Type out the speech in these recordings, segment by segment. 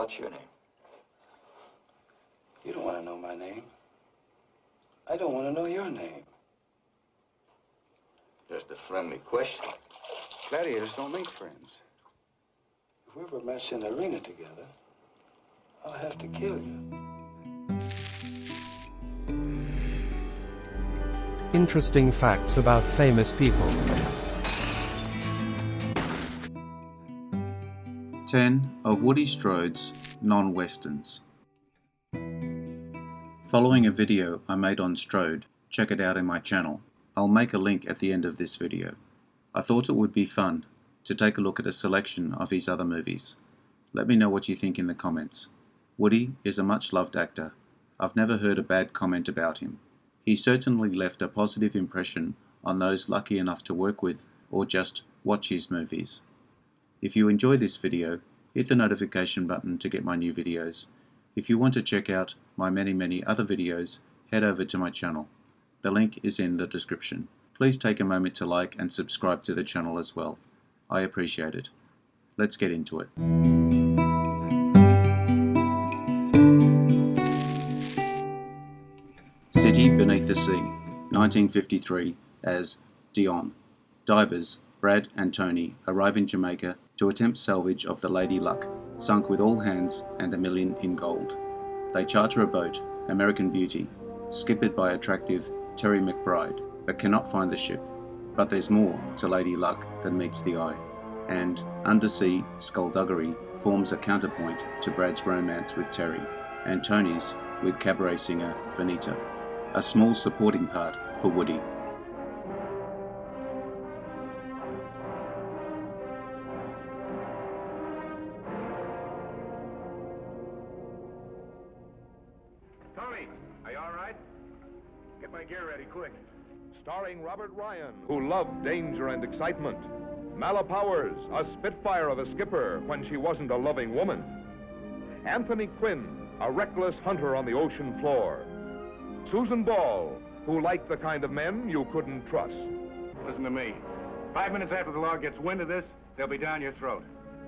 What's your name? You don't want to know my name. I don't want to know your name. Just a friendly question. Gladiators don't make friends. If we were matched in the arena together, I'll have to kill you. Interesting facts about famous people. 10 of Woody Strode's non-westerns. Following a video I made on Strode, check it out in my channel. I'll make a link at the end of this video. I thought it would be fun to take a look at a selection of his other movies. Let me know what you think in the comments. Woody is a much loved actor. I've never heard a bad comment about him. He certainly left a positive impression on those lucky enough to work with or just watch his movies. If you enjoy this video, hit the notification button to get my new videos. If you want to check out my many other videos, head over to my channel. The link is in the description. Please take a moment to like and subscribe to the channel as well. I appreciate it. Let's get into it. City Beneath the Sea, 1953, as Dion. Divers Brad and Tony arrive in Jamaica to attempt salvage of the Lady Luck, sunk with all hands and $1 million in gold. They charter a boat, American Beauty, skippered by attractive Terry McBride, but cannot find the ship. But there's more to Lady Luck than meets the eye, and undersea skullduggery forms a counterpoint to Brad's romance with Terry, and Tony's with cabaret singer Vanita. A small supporting part for Woody. Tony, are you all right? Get my gear ready, quick. Starring Robert Ryan, who loved danger and excitement. Mala Powers, a spitfire of a skipper when she wasn't a loving woman. Anthony Quinn, a reckless hunter on the ocean floor. Susan Ball, who liked the kind of men you couldn't trust. Listen to me. 5 minutes after the law gets wind of this, they'll be down your throat.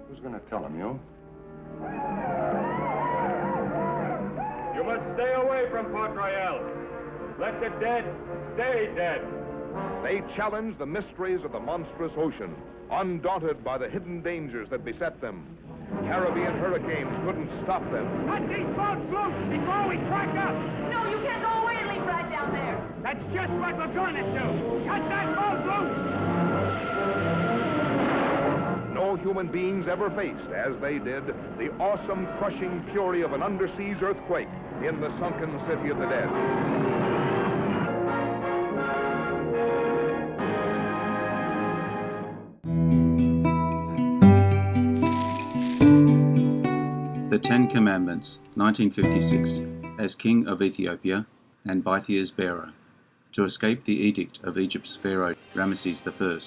Who's gonna tell them, you? You must stay away from Port Royal. Let the dead stay dead. They challenged the mysteries of the monstrous ocean, undaunted by the hidden dangers that beset them. Caribbean hurricanes couldn't stop them. Cut these boats loose before we crack up. No, you can't go away and leave Brad down there. That's just what we're going to do. Cut that boat loose. No human beings ever faced, as they did, the awesome, crushing fury of an underseas earthquake in the sunken city of the dead. The Ten Commandments, 1956, as King of Ethiopia and Bythia's bearer. To escape the edict of Egypt's pharaoh Ramesses I,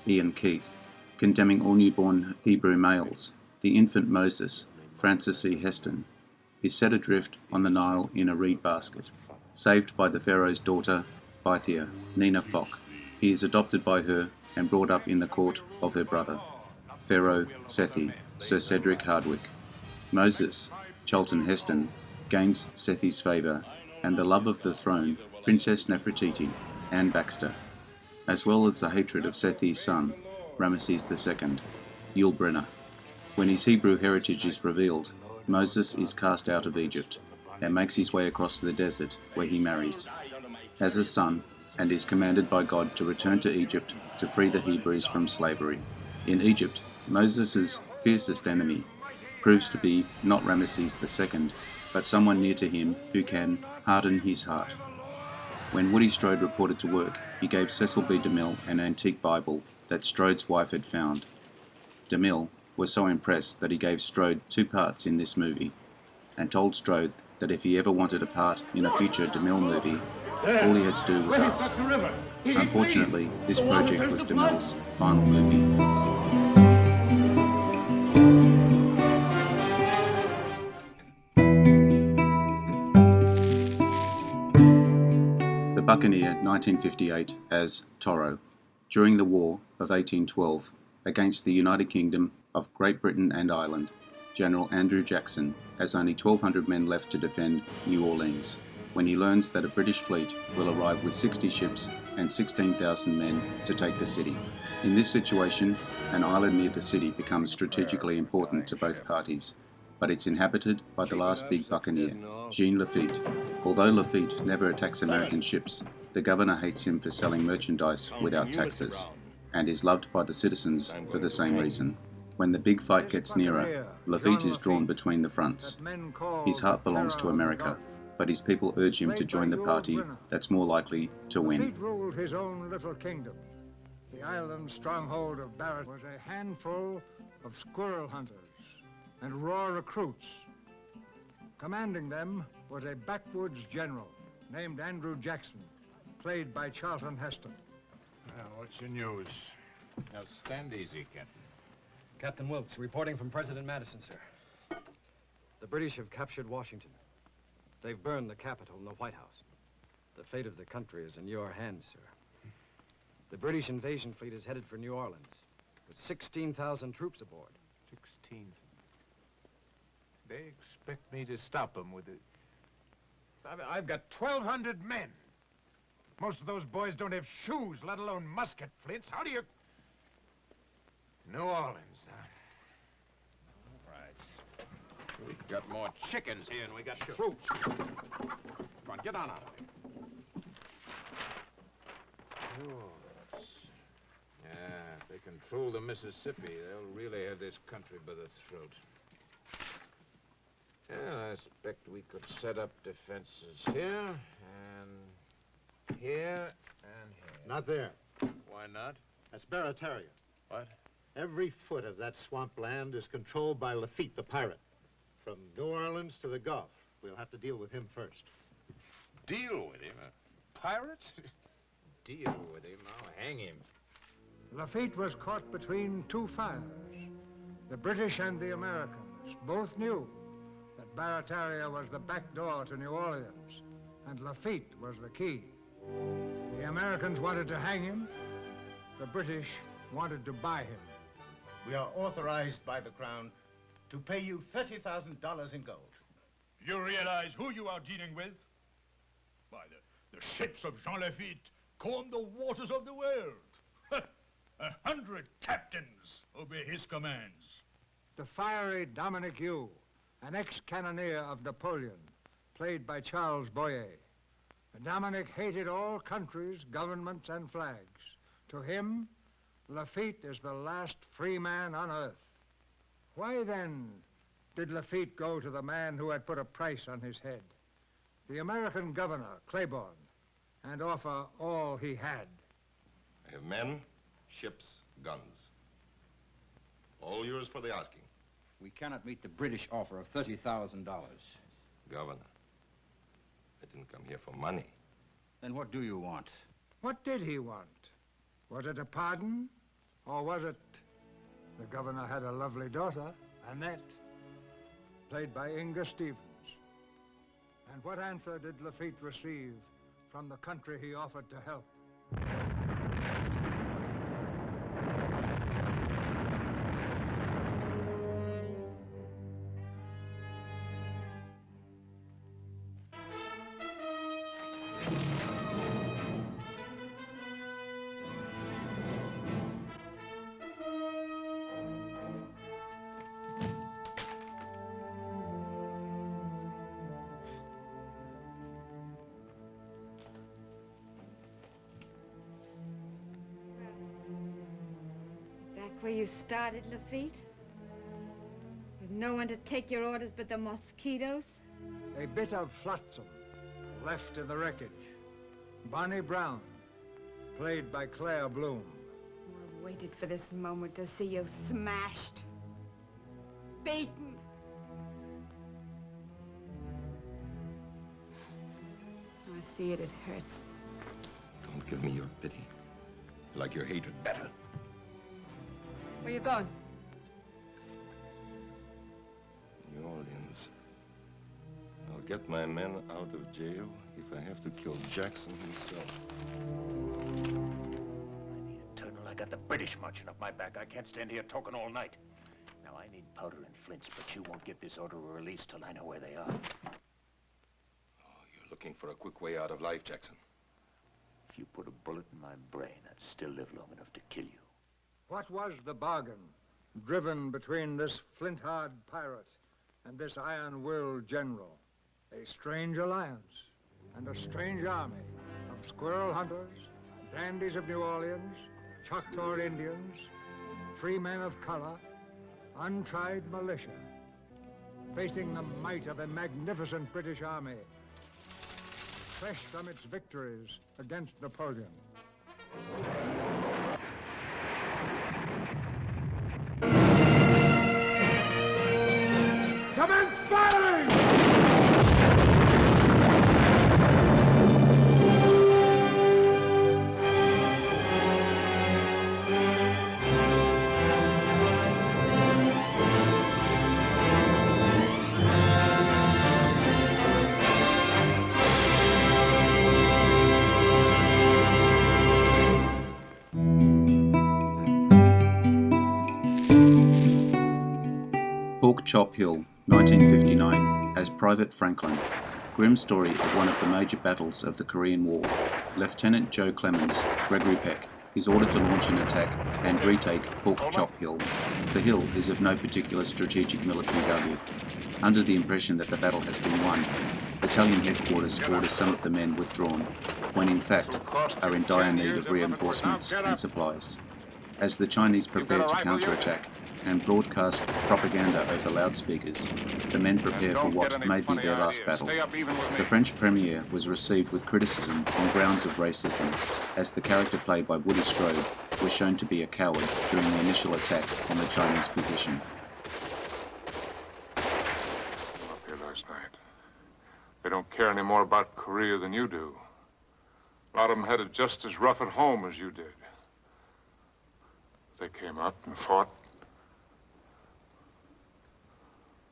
Ian Keith, condemning all newborn Hebrew males, the infant Moses, Francis C. Heston, is set adrift on the Nile in a reed basket. Saved by the pharaoh's daughter, Bythia, Nina Fock, he is adopted by her and brought up in the court of her brother, Pharaoh Sethi, Sir Cedric Hardwicke. Moses, Charlton Heston, gains Sethi's favour and the love of the throne, Princess Nefertiti, Anne Baxter, as well as the hatred of Sethi's son, Ramesses II, Yul Brynner. When his Hebrew heritage is revealed, Moses is cast out of Egypt and makes his way across the desert where he marries. Has a son and is commanded by God to return to Egypt to free the Hebrews from slavery. In Egypt, Moses' fiercest enemy proves to be not Ramesses II, but someone near to him who can harden his heart. When Woody Strode reported to work, he gave Cecil B. DeMille an antique Bible that Strode's wife had found. DeMille was so impressed that he gave Strode 2 parts in this movie, and told Strode that if he ever wanted a part in a future DeMille movie, all he had to do was ask. Unfortunately, this project was DeMille's final movie. Buccaneer, 1958, as Toro, during the War of 1812 against the United Kingdom of Great Britain and Ireland. General Andrew Jackson has only 1,200 men left to defend New Orleans when he learns that a British fleet will arrive with 60 ships and 16,000 men to take the city. In this situation, an island near the city becomes strategically important to both parties, but it's inhabited by the last big buccaneer, Jean Lafitte. Although Lafitte never attacks American ships, the governor hates him for selling merchandise without taxes, and is loved by the citizens for the same reason. When the big fight gets nearer, Lafitte is drawn between the fronts. His heart belongs to America, but his people urge him to join the party that's more likely to win. Lafitte ruled his own little kingdom. The island stronghold of Barrett was a handful of squirrel hunters and raw recruits. Commanding them was a backwoods general named Andrew Jackson, played by Charlton Heston. Well, what's your news? Now, stand easy, Captain. Captain Wilkes, reporting from President Madison, sir. The British have captured Washington. They've burned the Capitol and the White House. The fate of the country is in your hands, sir. The British invasion fleet is headed for New Orleans with 16,000 troops aboard. 16. They expect me to stop them with it. I've got 1,200 men. Most of those boys don't have shoes, let alone musket flints. How do you... New Orleans, huh? All right. We've got more chickens here than we got troops. Come on, get on out of here. Oh, yeah, if they control the Mississippi, they'll really have this country by the throat. Yeah, I expect we could set up defenses here, and here, and here. Not there. Why not? That's Barataria. What? Every foot of that swampland is controlled by Lafitte, the pirate. From New Orleans to the Gulf. We'll have to deal with him first. Deal with him? A pirate? Deal with him? I'll hang him. Lafitte was caught between two fires. The British and the Americans both knew that Barataria was the back door to New Orleans, and Lafitte was the key. The Americans wanted to hang him. The British wanted to buy him. We are authorized by the Crown to pay you $30,000 in gold. You realize who you are dealing with? By the ships of Jean Lafitte comb the waters of the world. 100 captains obey his commands. The fiery Dominic Hugh, an ex-cannoneer of Napoleon, played by Charles Boyer. Dominic hated all countries, governments, and flags. To him, Lafitte is the last free man on earth. Why then did Lafitte go to the man who had put a price on his head, the American governor, Claiborne, and offer all he had? I have men, ships, guns. All yours for the asking. We cannot meet the British offer of $30,000. Governor, I didn't come here for money. Then what do you want? What did he want? Was it a pardon? Or was it the governor had a lovely daughter, Annette, played by Inga Stevens? And what answer did Lafitte receive from the country he offered to help? Where you started, Lafitte? With no one to take your orders but the mosquitoes? A bit of flotsam left in the wreckage. Bonnie Brown, played by Claire Bloom. I waited for this moment to see you smashed, beaten. I see it, it hurts. Don't give me your pity. I like your hatred better. Where you going? New Orleans. I'll get my men out of jail if I have to kill Jackson himself. I need a tunnel. I got the British marching up my back. I can't stand here talking all night. Now, Now, I need powder and flints, but you won't get this order released till I know where they are. Oh, you're looking for a quick way out of life, Jackson. If you put a bullet in my brain, I'd still live long enough to kill you. What was the bargain driven between this flint-hard pirate and this iron-willed general? A strange alliance and a strange army of squirrel hunters, dandies of New Orleans, Choctaw Indians, free men of color, untried militia, facing the might of a magnificent British army, fresh from its victories against Napoleon. Commence firing! Pork Chop Hill, 1959, as Private Franklin. Grim story of one of the major battles of the Korean War. Lieutenant Joe Clemens, Gregory Peck, is ordered to launch an attack and retake Pork Chop Hill. The hill is of no particular strategic military value. Under the impression that the battle has been won, battalion headquarters orders some of the men withdrawn, when in fact are in dire need of reinforcements and supplies. As the Chinese prepare to counterattack and broadcast propaganda over loudspeakers, the men prepare for what may be their last battle. The French premier was received with criticism on grounds of racism, as the character played by Woody Strode was shown to be a coward during the initial attack on the Chinese position. I'm up here last night. They don't care any more about Korea than you do. A lot of them had it just as rough at home as you did. They came up and fought.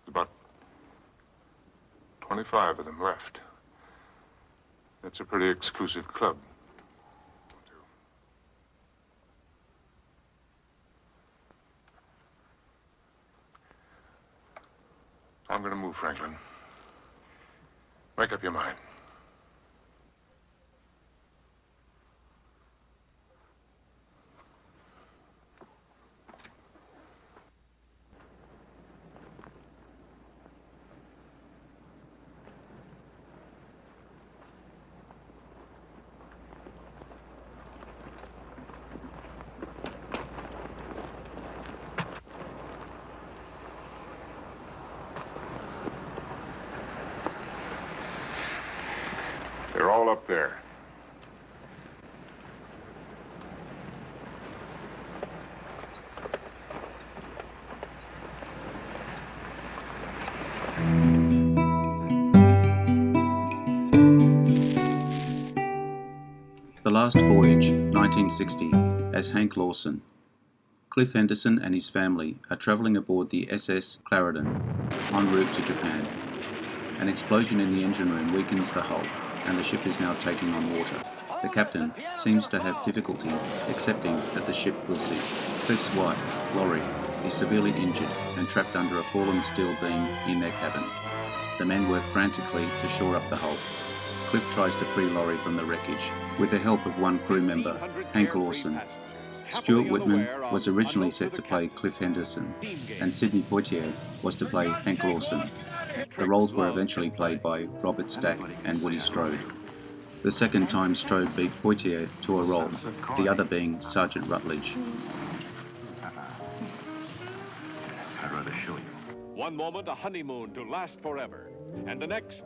About 25 of them left. That's a pretty exclusive club. I'm going to move, Franklin. Make up your mind. They're all up there. The Last Voyage, 1960, as Hank Lawson. Cliff Henderson and his family are travelling aboard the SS Clarendon, en route to Japan. An explosion in the engine room weakens the hull, and the ship is now taking on water. The captain seems to have difficulty accepting that the ship will sink. Cliff's wife, Laurie, is severely injured and trapped under a fallen steel beam in their cabin. The men work frantically to shore up the hull. Cliff tries to free Laurie from the wreckage with the help of one crew member, Hank Lawson. Stuart Whitman was originally set to play Cliff Henderson, and Sidney Poitier was to play Hank Lawson. The roles were eventually played by Robert Stack and Woody Strode. The second time Strode beat Poitier to a role, the other being Sergeant Rutledge. I'd rather show you. One moment a honeymoon to last forever, and the next...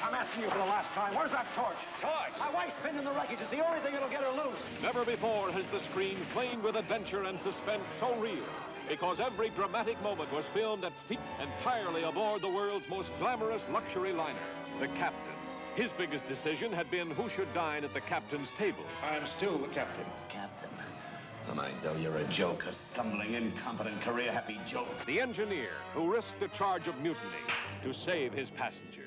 I'm asking you for the last time. Where's that torch? Torch? My wife's pinned in the wreckage. It's the only thing that'll get her loose. Never before has the screen flamed with adventure and suspense so real, because every dramatic moment was filmed at feet entirely aboard the world's most glamorous luxury liner, the captain. His biggest decision had been who should dine at the captain's table. I'm still the captain. Captain. And I know you're a joke, a stumbling, incompetent, career-happy joke. The engineer who risked the charge of mutiny. to save his passengers.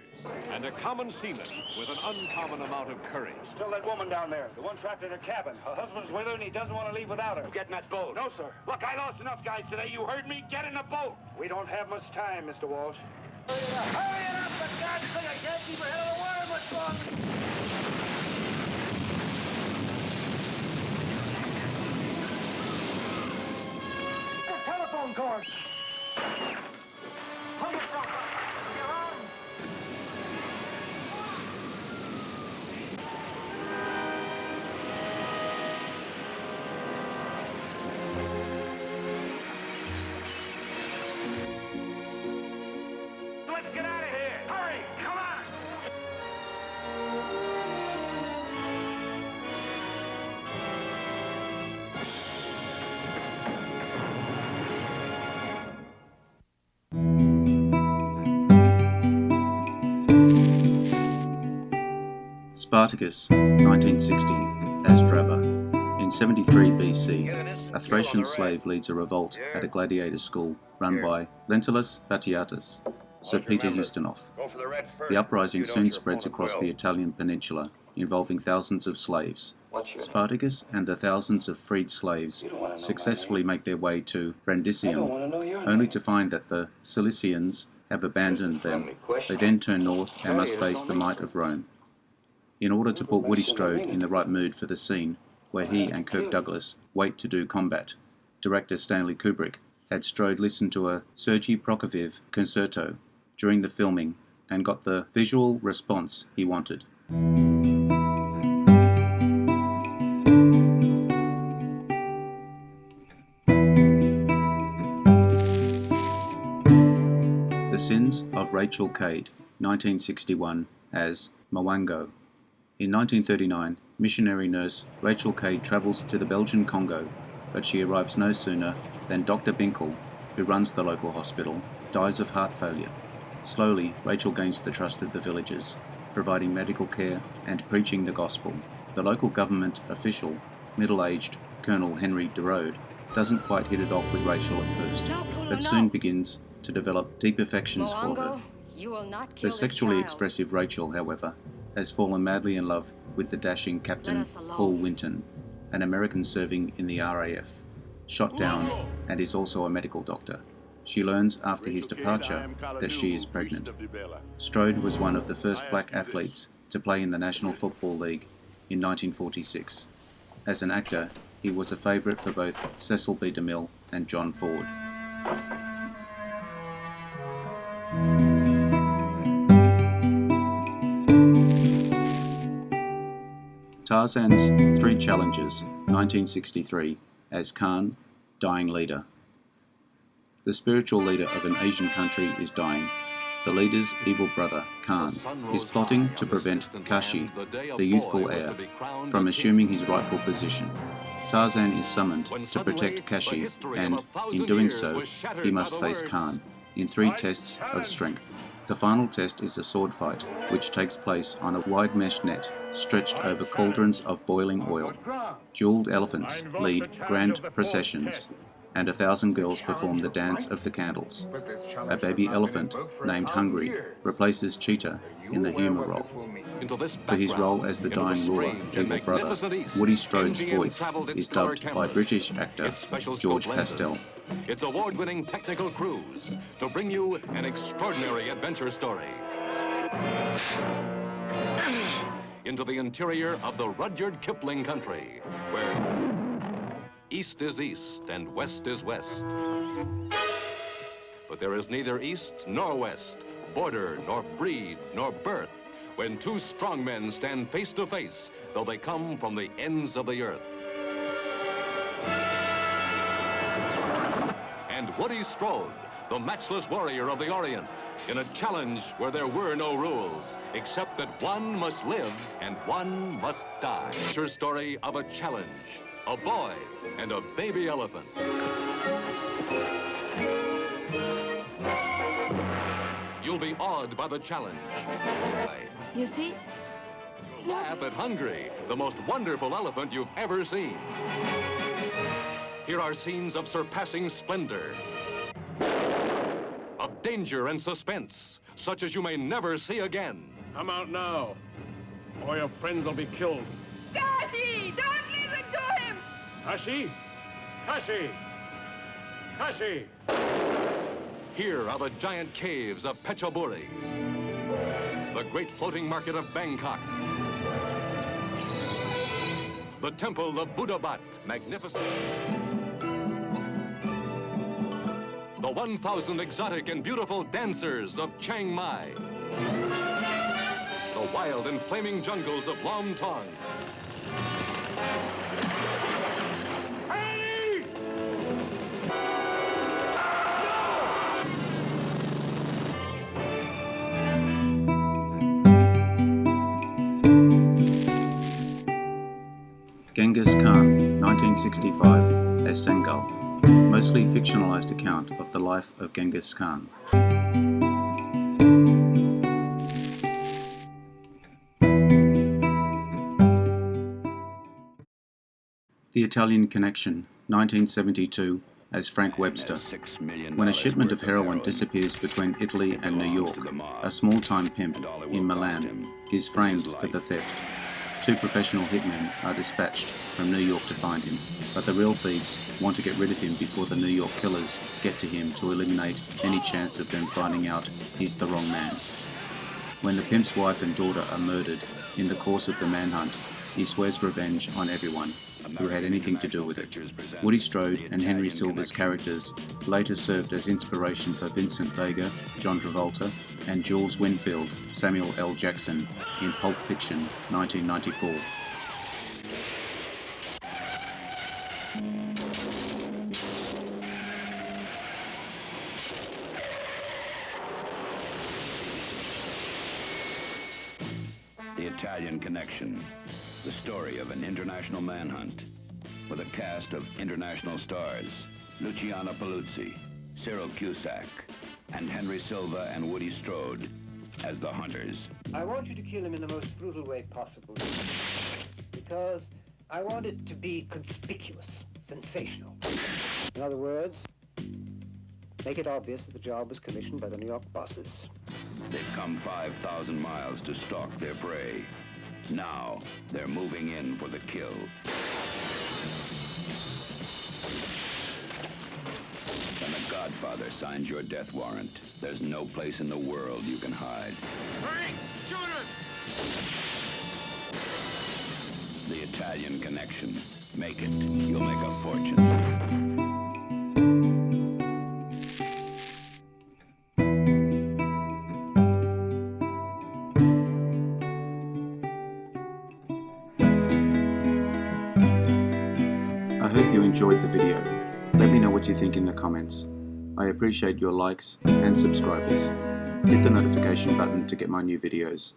And a common seaman with an uncommon amount of courage. Tell that woman down there, the one trapped in her cabin. Her husband's with her and he doesn't want to leave without her. Get in that boat. No, sir. Look, I lost enough guys today. You heard me? Get in the boat. We don't have much time, Mr. Walsh. Hurry it up. Hurry it up, for God's sake. I can't keep her head on the water much longer. The telephone cord. Pull yourself up. You're on. Let's get out of here! Hurry! Come on! Spartacus, 1960, as Drabba. In 73 BC, a Thracian slave leads a revolt at a gladiator school run by Lentulus Batiatus, Sir Peter Ustinov. The uprising soon spreads across the Italian peninsula, involving thousands of slaves. Spartacus and the thousands of freed slaves successfully make their way to Brandisium, only to find that the Cilicians have abandoned them. They then turn north and must face the might of Rome. In order to put Woody Strode in the right mood for the scene, where he and Kirk Douglas wait to do combat, director Stanley Kubrick had Strode listen to a Sergei Prokofiev concerto during the filming and got the visual response he wanted. The Sins of Rachel Cade, 1961, as Mwango. In 1939, missionary nurse Rachel Cade travels to the Belgian Congo, but she arrives no sooner than Dr. Binkel, who runs the local hospital, dies of heart failure. Slowly, Rachel gains the trust of the villagers, providing medical care and preaching the gospel. The local government official, middle-aged Colonel Henry DeRode, doesn't quite hit it off with Rachel at first, but soon begins to develop deep affections for her. The sexually expressive Rachel, however, has fallen madly in love with the dashing Captain Paul Winton, an American serving in the RAF, shot down and is also a medical doctor. She learns after his departure that she is pregnant. Strode was one of the first black athletes to play in the National Football League in 1946. As an actor, he was a favourite for both Cecil B. DeMille and John Ford. Tarzan's Three Challenges, 1963, as Khan, dying leader. The spiritual leader of an Asian country is dying. The leader's evil brother, Khan, is plotting to prevent Kashi, the youthful heir, from assuming his rightful position. Tarzan is summoned to protect Kashi, and, in doing so, he must face Khan in 3 tests of strength. The final test is a sword fight, which takes place on a wide mesh net stretched over cauldrons of boiling oil. Jeweled elephants lead grand processions, and 1,000 girls perform the dance of the candles. A baby elephant, named Hungry, replaces Cheetah in the humour role. For his role as the dying ruler, evil brother, Woody Strode's voice is dubbed by British actor George Pastel. Its award-winning technical cruise to bring you an extraordinary adventure story. Into the interior of the Rudyard Kipling country, where east is east and west is west. But there is neither east nor west, border nor breed nor birth, when 2 strong men stand face to face, though they come from the ends of the earth. And Woody Strode, the matchless warrior of the Orient, in a challenge where there were no rules, except that one must live and one must die. Your story of a challenge, a boy and a baby elephant. You'll be awed by the challenge. You see? You'll laugh at Hungry, the most wonderful elephant you've ever seen. Here are scenes of surpassing splendor, of danger and suspense, such as you may never see again. Come out now, or your friends will be killed. Kashi! Don't listen to him! Kashi? Kashi! Kashi! Here are the giant caves of Phetchaburi, the great floating market of Bangkok, the temple of Buddhabat, magnificent, the 1,000 exotic and beautiful dancers of Chiang Mai, the wild and flaming jungles of Lam Tong, Genas Khan, 1965, as Sengal, mostly fictionalized account of the life of Genas Khan. The Italian Connection, 1972, as Frank Webster. When a shipment of heroin disappears between Italy and New York, a small-time pimp in Milan is framed for the theft. 2 professional hitmen are dispatched from New York to find him, but the real thieves want to get rid of him before the New York killers get to him to eliminate any chance of them finding out he's the wrong man. When the pimp's wife and daughter are murdered in the course of the manhunt, he swears revenge on everyone who had anything to do with it. Woody Strode and Henry Silva's characters later served as inspiration for Vincent Vega, John Travolta, and Jules Winfield, Samuel L. Jackson in Pulp Fiction, 1994. The Italian Connection, the story of an international manhunt with a cast of international stars, Luciano Paluzzi, Cyril Cusack, and Henry Silva and Woody Strode as the hunters. I want you to kill him in the most brutal way possible, because I want it to be conspicuous, sensational. In other words, make it obvious that the job was commissioned by the New York bosses. They've come 5,000 miles to stalk their prey. Now, they're moving in for the kill. When the Godfather signs your death warrant, there's no place in the world you can hide. Hurry! Shooters! The Italian Connection. Make it. You'll make a fortune. I hope you enjoyed the video. Let me know what you think in the comments. I appreciate your likes and subscribers. Hit the notification button to get my new videos.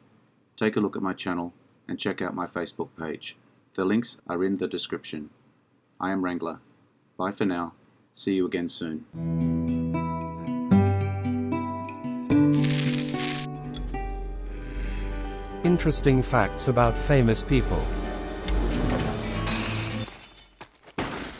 Take a look at my channel and check out my Facebook page. The links are in the description. I am Wrangler. Bye for now. See you again soon. Interesting facts about famous people.